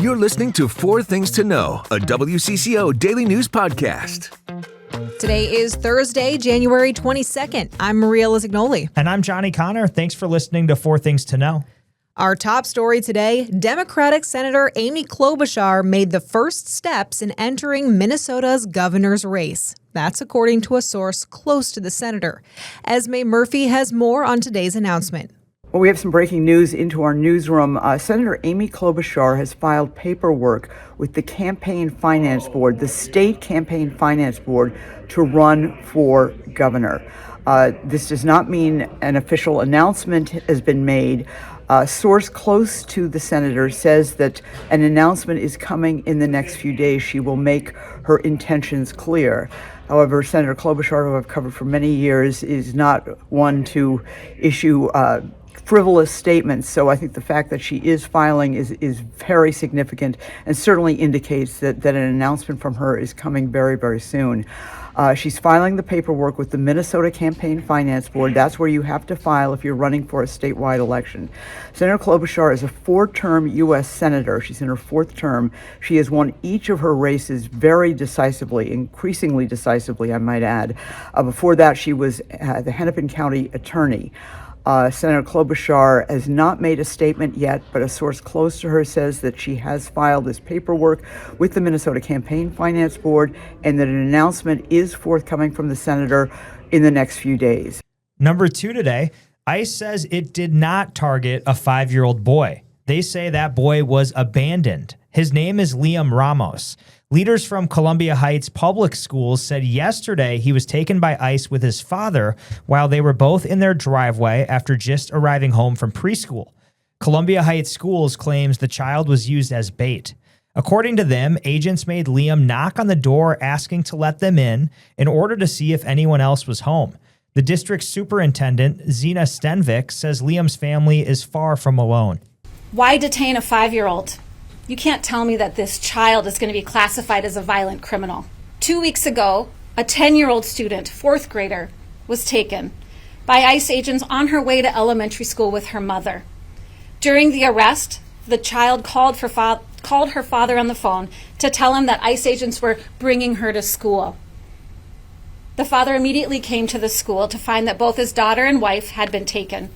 You're listening to Four Things to Know, a WCCO daily news podcast. Today is Thursday, January 22nd. I'm Maria Lisignoli. And I'm Johnny Connor. Thanks for listening to Four Things to Know. Our top story today, Democratic Senator Amy Klobuchar made the first steps in entering Minnesota's governor's race. That's according to a source close to the senator. Esme Murphy has more on today's announcement. Well, we have some breaking news into our newsroom. Senator Amy Klobuchar has filed paperwork with the Campaign Finance Board, the state Campaign Finance Board, to run for governor. This does not mean an official announcement has been made. A source close to the senator says that an announcement is coming in the next few days. She will make her intentions clear. However, Senator Klobuchar, who I've covered for many years, is not one to issue frivolous statements. So I think the fact that she is filing is very significant and certainly indicates that an announcement from her is coming very, very soon. She's filing the paperwork with the Minnesota Campaign Finance Board. That's where you have to file if you're running for a statewide election. Senator Klobuchar is a four-term U.S. senator. She's in her fourth term. She has won each of her races very decisively, increasingly decisively, I might add. Before that, she was the Hennepin County attorney. Senator Klobuchar has not made a statement yet, but a source close to her says that she has filed this paperwork with the Minnesota Campaign Finance Board and that an announcement is forthcoming from the senator in the next few days. Number two today, ICE says it did not target a 5-year-old boy. They say that boy was abandoned. His name is Liam Ramos. Leaders from Columbia Heights Public Schools said yesterday he was taken by ICE with his father while they were both in their driveway after just arriving home from preschool. Columbia Heights Schools claims the child was used as bait. According to them, agents made Liam knock on the door asking to let them in order to see if anyone else was home. The district superintendent, Zena Stenvik, says Liam's family is far from alone. Why detain a 5-year-old? You can't tell me that this child is going to be classified as a violent criminal. 2 weeks ago, a 10-year-old student, 4th grader, was taken by ICE agents on her way to elementary school with her mother. During the arrest, the child called her father on the phone to tell him that ICE agents were bringing her to school. The father immediately came to the school to find that both his daughter and wife had been taken.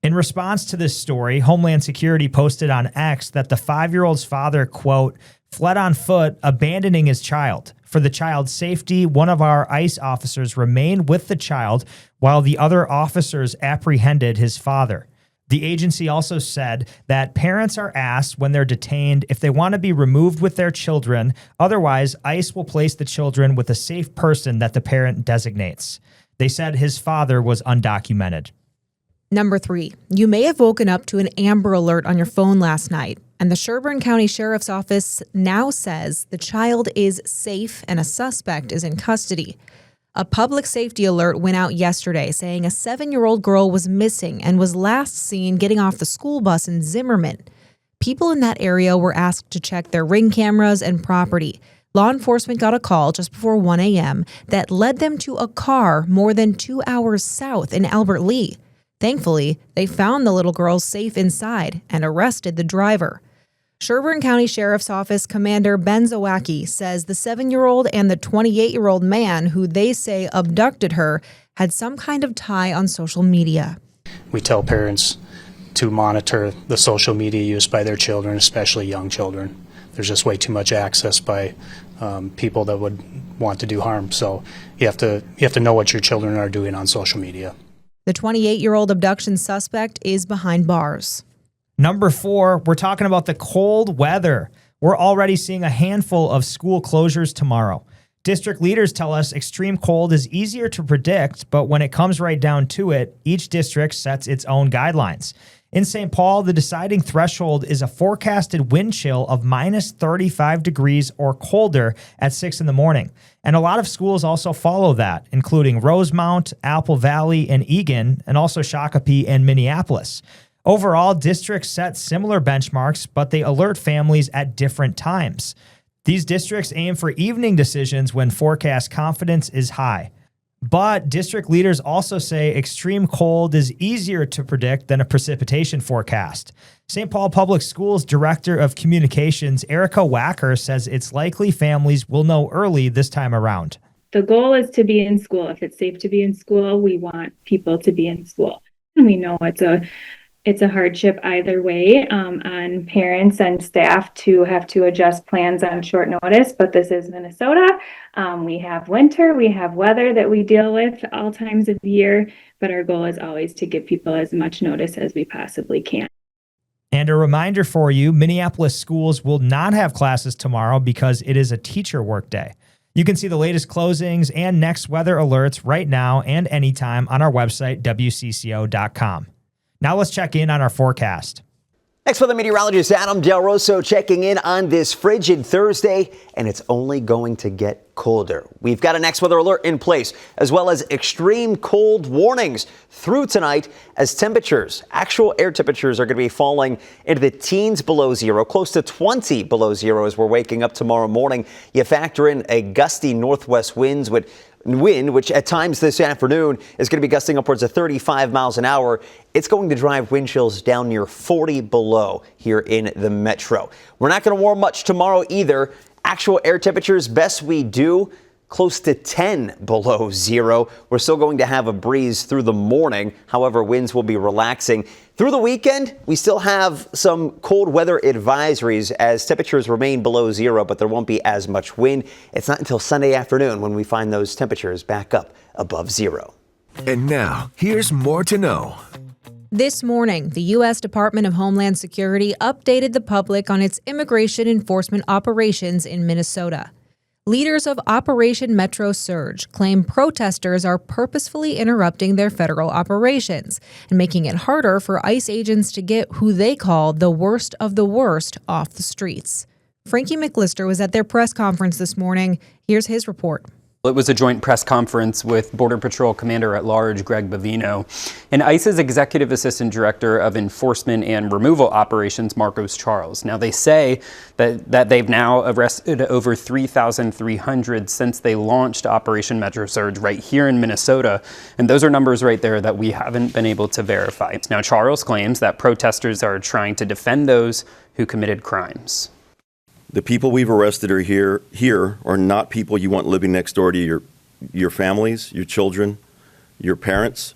In response to this story, Homeland Security posted on X that the 5-year-old's father, quote, fled on foot, abandoning his child. For the child's safety, one of our ICE officers remained with the child while the other officers apprehended his father. The agency also said that parents are asked when they're detained if they want to be removed with their children. Otherwise, ICE will place the children with a safe person that the parent designates. They said his father was undocumented. Number 3, you may have woken up to an Amber Alert on your phone last night, and the Sherburne County Sheriff's Office now says the child is safe and a suspect is in custody. A public safety alert went out yesterday saying a 7-year-old girl was missing and was last seen getting off the school bus in Zimmerman. People in that area were asked to check their Ring cameras and property. Law enforcement got a call just before 1 a.m. that led them to a car more than 2 hours south in Albert Lea. Thankfully, they found the little girl safe inside and arrested the driver. Sherburne County Sheriff's Office Commander Ben Zawacki says the 7-year-old and the 28-year-old man who they say abducted her had some kind of tie on social media. We tell parents to monitor the social media used by their children, especially young children. There's just way too much access by people that would want to do harm. So you have to know what your children are doing on social media. The 28-year-old abduction suspect is behind bars. Number 4, we're talking about the cold weather. We're already seeing a handful of school closures tomorrow. District leaders tell us extreme cold is easier to predict, but when it comes right down to it, each district sets its own guidelines. In St. Paul, the deciding threshold is a forecasted wind chill of minus 35 degrees or colder at 6 in the morning. And a lot of schools also follow that, including Rosemount, Apple Valley, and Eagan, and also Shakopee and Minneapolis. Overall, districts set similar benchmarks, but they alert families at different times. These districts aim for evening decisions when forecast confidence is high. But district leaders also say extreme cold is easier to predict than a precipitation forecast. St. Paul Public Schools Director of Communications, Erica Wacker, says it's likely families will know early this time around. The goal is to be in school. If it's safe to be in school, we want people to be in school. And we know it's a hardship either way on parents and staff to have to adjust plans on short notice, but this is Minnesota. We have winter, we have weather that we deal with all times of year, but our goal is always to give people as much notice as we possibly can. And a reminder for you, Minneapolis schools will not have classes tomorrow because it is a teacher workday. You can see the latest closings and next weather alerts right now and anytime on our website, WCCO.com. Now let's check in on our forecast. Next weather meteorologist Adam Del Rosso checking in on this frigid Thursday, and it's only going to get colder. We've got a next weather alert in place, as well as extreme cold warnings through tonight as actual air temperatures are going to be falling into the teens below zero, close to 20 below zero as we're waking up tomorrow morning. You factor in a gusty northwest wind, which at times this afternoon is going to be gusting upwards of 35 miles an hour. It's going to drive wind chills down near 40 below here in the metro. We're not going to warm much tomorrow either. Actual air temperatures, best we do, close to 10 below zero. We're still going to have a breeze through the morning. However, winds will be relaxing. Through the weekend, we still have some cold weather advisories as temperatures remain below zero, but there won't be as much wind. It's not until Sunday afternoon when we find those temperatures back up above zero. And now, here's more to know. This morning, the U.S. Department of Homeland Security updated the public on its immigration enforcement operations in Minnesota. Leaders of Operation Metro Surge claim protesters are purposefully interrupting their federal operations and making it harder for ICE agents to get who they call the worst of the worst off the streets. Frankie McLister was at their press conference this morning. Here's his report. It was a joint press conference with Border Patrol Commander-at-Large Greg Bavino and ICE's Executive Assistant Director of Enforcement and Removal Operations, Marcos Charles. Now, they say that they've now arrested over 3,300 since they launched Operation Metro Surge right here in Minnesota, and those are numbers right there that we haven't been able to verify. Now, Charles claims that protesters are trying to defend those who committed crimes. The people we've arrested are here are not people you want living next door to your families, your children, your parents,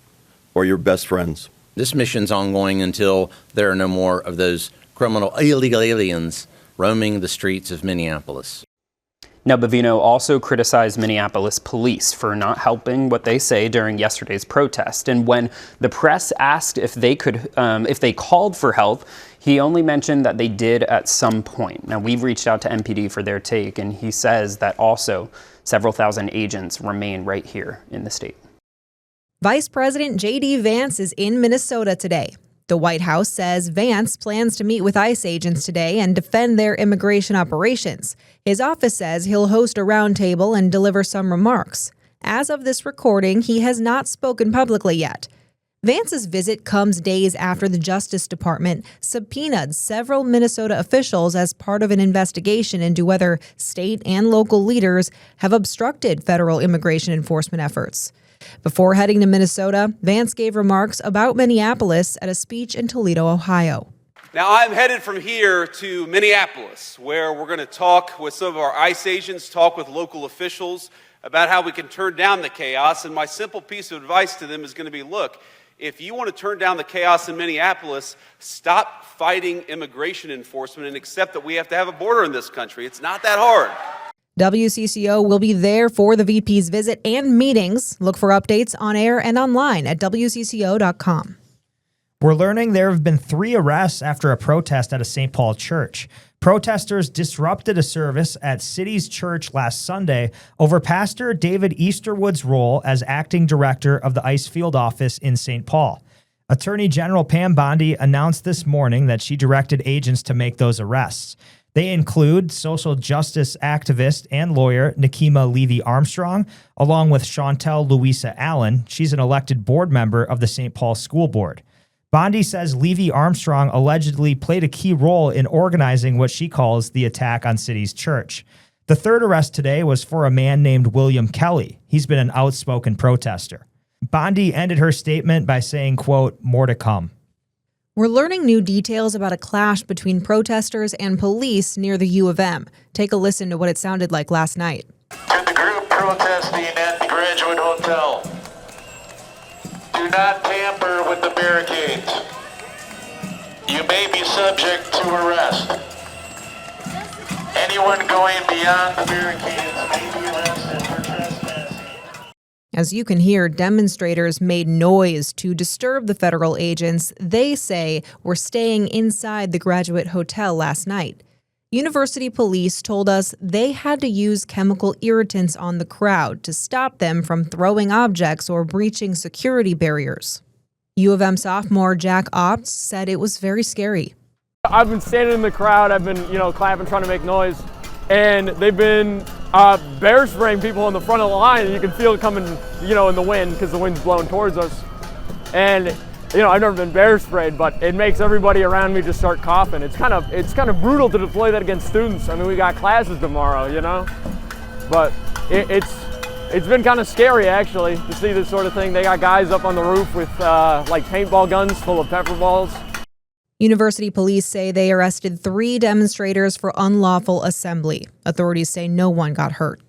or your best friends. This mission's ongoing until there are no more of those illegal aliens roaming the streets of Minneapolis. Now, Bavino also criticized Minneapolis police for not helping what they say during yesterday's protest. And when the press asked if they called for help, he only mentioned that they did at some point. Now, we've reached out to MPD for their take, and he says that also several thousand agents remain right here in the state. Vice President J.D. Vance is in Minnesota today. The White House says Vance plans to meet with ICE agents today and defend their immigration operations. His office says he'll host a roundtable and deliver some remarks. As of this recording, he has not spoken publicly yet. Vance's visit comes days after the Justice Department subpoenaed several Minnesota officials as part of an investigation into whether state and local leaders have obstructed federal immigration enforcement efforts. Before heading to Minnesota, Vance gave remarks about Minneapolis at a speech in Toledo, Ohio. Now, I'm headed from here to Minneapolis, where we're going to talk with some of our ICE agents, talk with local officials about how we can turn down the chaos. And my simple piece of advice to them is going to be, look, if you want to turn down the chaos in Minneapolis, stop fighting immigration enforcement and accept that we have to have a border in this country. It's not that hard. WCCO will be there for the VP's visit and meetings. Look for updates on air and online at WCCO.com. We're learning there have been 3 arrests after a protest at a St. Paul church. Protesters disrupted a service at City's Church last Sunday over Pastor David Easterwood's role as acting director of the ICE field office in St. Paul. Attorney General Pam Bondi announced this morning that she directed agents to make those arrests. They include social justice activist and lawyer Nikema Levy-Armstrong, along with Chantel Louisa Allen. She's an elected board member of the St. Paul School Board. Bondi says Levy-Armstrong allegedly played a key role in organizing what she calls the attack on City's church. The third arrest today was for a man named William Kelly. He's been an outspoken protester. Bondi ended her statement by saying, quote, "More to come." We're learning new details about a clash between protesters and police near the U of M. Take a listen to what it sounded like last night. To the group protesting at the Graduate Hotel, do not tamper with the barricades. You may be subject to arrest. Anyone going beyond the barricades may be arrested for trespassing. As you can hear, demonstrators made noise to disturb the federal agents they say were staying inside the Graduate Hotel last night. University police told us they had to use chemical irritants on the crowd to stop them from throwing objects or breaching security barriers. U of M sophomore Jack Opts said it was very scary. I've been standing in the crowd, I've been, clapping, trying to make noise, and they've been bear spraying people in the front of the line, and you can feel it coming, in the wind because the wind's blowing towards us. And, I've never been bear sprayed, but it makes everybody around me just start coughing. It's kind of brutal to deploy that against students. I mean, we got classes tomorrow, but it's been kind of scary actually to see this sort of thing. They got guys up on the roof with paintball guns full of pepper balls. University police say they arrested 3 demonstrators for unlawful assembly. Authorities say no one got hurt.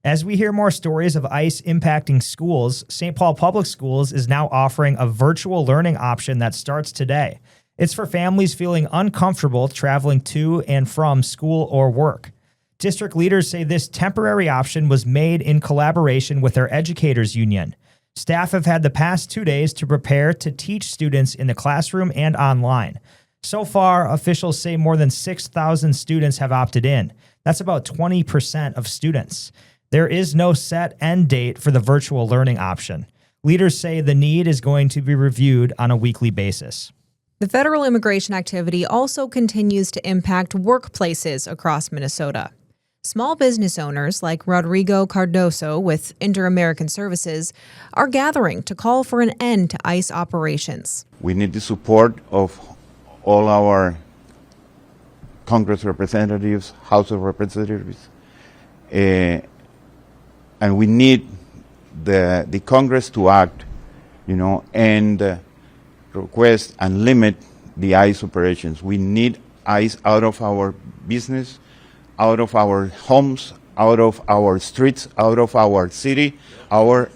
As we hear more stories of ICE impacting schools, St. Paul Public Schools is now offering a virtual learning option that starts today. It's for families feeling uncomfortable traveling to and from school or work. District leaders say this temporary option was made in collaboration with their educators union. Staff have had the past 2 days to prepare to teach students in the classroom and online. So far, officials say more than 6,000 students have opted in. That's about 20% of students. There is no set end date for the virtual learning option. Leaders say the need is going to be reviewed on a weekly basis. The federal immigration activity also continues to impact workplaces across Minnesota. Small business owners like Rodrigo Cardoso with Inter-American Services are gathering to call for an end to ICE operations. We need the support of all our Congress representatives, House of Representatives, and we need the Congress to act, and request and limit the ICE operations. We need ICE out of our business, out of our homes, out of our streets, out of our city, out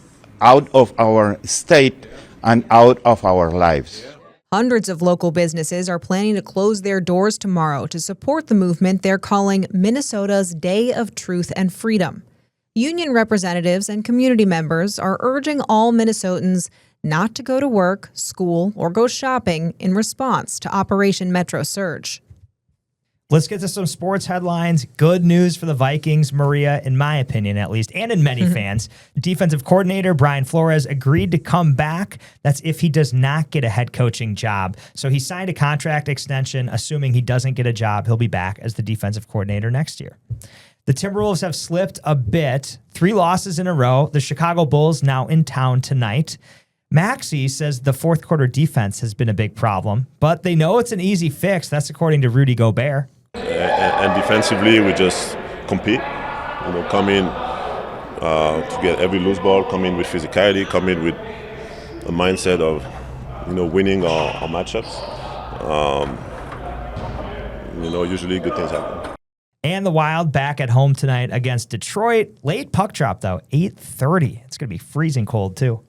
of our state, and out of our lives. Hundreds of local businesses are planning to close their doors tomorrow to support the movement they're calling Minnesota's Day of Truth and Freedom. Union representatives and community members are urging all Minnesotans not to go to work, school, or go shopping in response to Operation Metro Surge. Let's get to some sports headlines. Good news for the Vikings, Maria, in my opinion at least, and in many fans. Defensive coordinator Brian Flores agreed to come back. That's if he does not get a head coaching job. So he signed a contract extension. Assuming he doesn't get a job, he'll be back as the defensive coordinator next year. The Timberwolves have slipped a bit. 3 losses in a row. The Chicago Bulls now in town tonight. Maxey says the fourth quarter defense has been a big problem, but they know it's an easy fix. That's according to Rudy Gobert. And defensively, we just compete. Come in to get every loose ball. Come in with physicality. Come in with a mindset of, winning our matchups. Usually good things happen. And the Wild back at home tonight against Detroit. Late puck drop though, 8:30. It's going to be freezing cold too.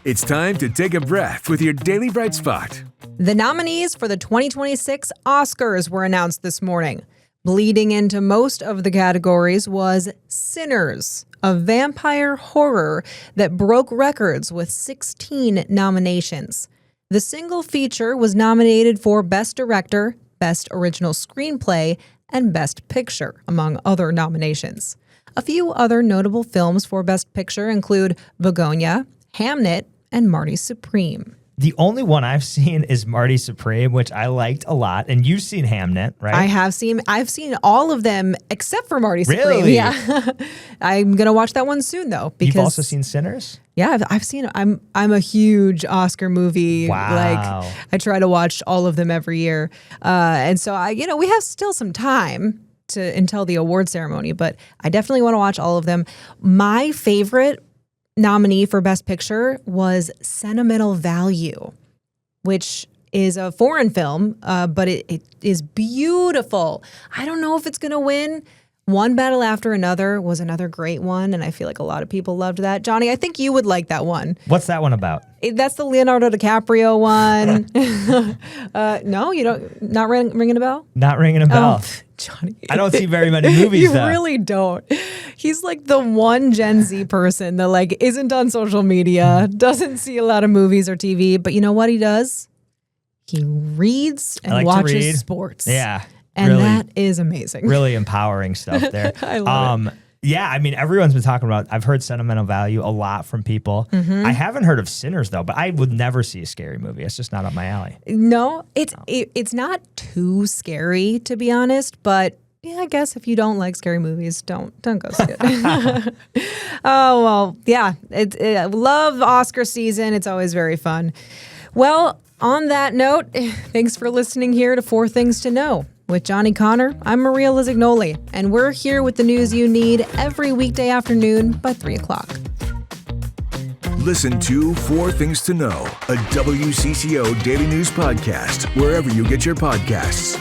It's time to take a breath with your Daily Bright Spot. The nominees for the 2026 Oscars were announced this morning. Bleeding into most of the categories was Sinners, a vampire horror that broke records with 16 nominations. The single feature was nominated for Best Director, Best Original Screenplay, and Best Picture, among other nominations. A few other notable films for Best Picture include Begonia, Hamnet, and Marty Supreme. The only one I've seen is Marty Supreme, which I liked a lot. And you've seen Hamnet, right? I've seen all of them except for Marty Supreme. Really? Yeah. I'm going to watch that one soon though. Because you've also seen Sinners? Yeah, I've seen I'm a huge Oscar movie. Wow. I try to watch all of them every year. And so we have still some time until the award ceremony, but I definitely want to watch all of them. My favorite nominee for Best Picture was Sentimental Value, which is a foreign film, but it is beautiful. I don't know if it's going to win. One Battle After Another was another great one, and I feel like a lot of people loved that. Johnny, I think you would like that one. What's that one about? That's the Leonardo DiCaprio one. No, you don't. Not ringing a bell? Not ringing a bell. Oh, Johnny. I don't see very many movies, You though. really don't. He's like the one Gen Z person that like isn't on social media, doesn't see a lot of movies or TV, but you know what he does? He reads and watches sports. Yeah. And really, that is amazing. Really empowering stuff there. I love it. Yeah, I mean, everyone's been talking about, I've heard Sentimental Value a lot from people. Mhm. I haven't heard of Sinners, though, but I would never see a scary movie. It's just not up my alley. No, it's not too scary, to be honest, but yeah, I guess if you don't like scary movies, don't go see it. Oh, well, yeah. Love Oscar season. It's always very fun. Well, on that note, thanks for listening here to 4 Things to Know. With Johnny Connor, I'm Maria Lizignoli, and we're here with the news you need every weekday afternoon by 3 o'clock. Listen to 4 Things to Know, a WCCO daily news podcast, wherever you get your podcasts.